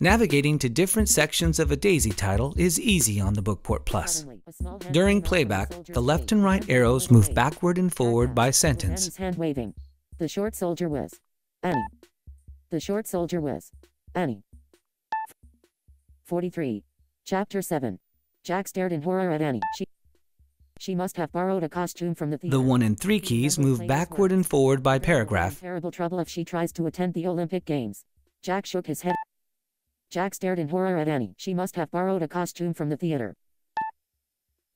Navigating to different sections of a DAISY title is easy on the Bookport Plus. During playback, the left and right arrows move backward and forward by sentence. Annie's hand waving. The short soldier was Annie. The short soldier was Annie. 43. Chapter 7. Jack stared in horror at Annie. She must have borrowed a costume from the theater. The 1 and 3 keys move backward and forward by paragraph. Terrible trouble if she tries to attend the Olympic Games. Jack shook his head. Jack stared in horror at Annie. She must have borrowed a costume from the theater.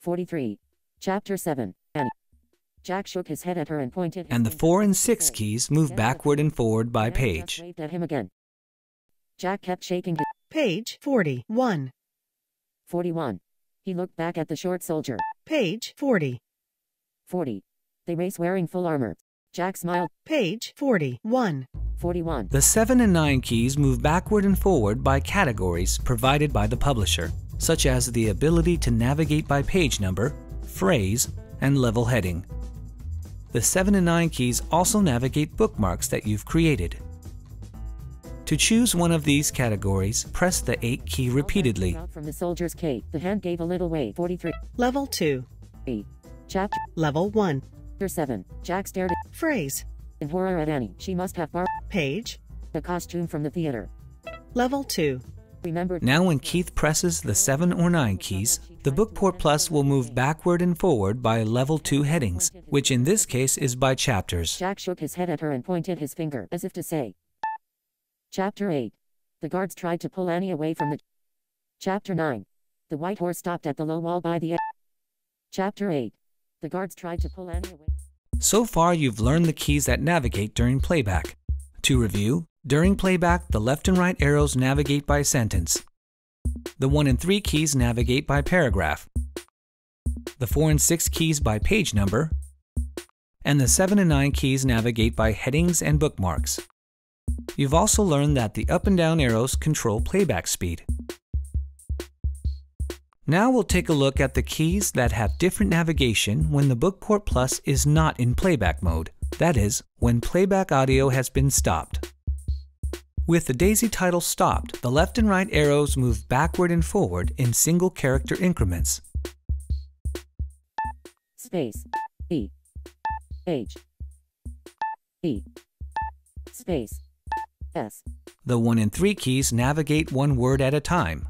43. Chapter 7. Annie. Jack shook his head at her and pointed. And the 4 and 6 keys move backward and forward by Annie page. just waved at him again. Jack kept shaking his. Page 41. 41. He looked back at the short soldier. Page 40. 40. They race wearing full armor. Jack smiled. Page 41. 41. The 7 and 9 keys move backward and forward by categories provided by the publisher, such as the ability to navigate by page number, phrase, and level heading. The 7 and 9 keys also navigate bookmarks that you've created. To choose one of these categories, press the 8 key repeatedly. From the soldier's cape, the hand gave a little wave. 43. Level 2. Chapter Level 1. 7. Jack stared Phrase. in horror at Annie. She must have borrowed Page. a costume from the theater. Level 2. Remembered. Now when Keith presses the 7 or 9 keys, the Bookport Plus will move backward and forward by Level 2 headings, which in this case is by chapters. Jack shook his head at her and pointed his finger, as if to say. Chapter 8. The guards tried to pull Annie away from the... Chapter 9. The white horse stopped at the low wall by the... Chapter 8. The guards tried to pull Annie away. So far you've learned the keys that navigate during playback. To review, during playback the left and right arrows navigate by sentence. The 1 and 3 keys navigate by paragraph. The 4 and 6 keys by page number. And the 7 and 9 keys navigate by headings and bookmarks. You've also learned that the up and down arrows control playback speed. Now we'll take a look at the keys that have different navigation when the Bookport Plus is not in playback mode, that is, when playback audio has been stopped. With the DAISY title stopped, the left and right arrows move backward and forward in single character increments. Space. E. H. E. Space. S. The 1 and 3 keys navigate one word at a time.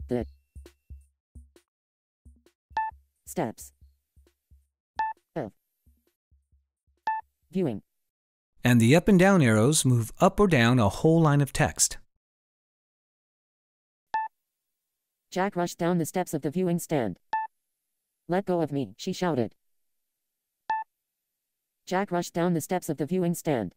The steps of viewing. And the up and down arrows move up or down a whole line of text. Jack rushed down the steps of the viewing stand. Let go of me, she shouted. Jack rushed down the steps of the viewing stand.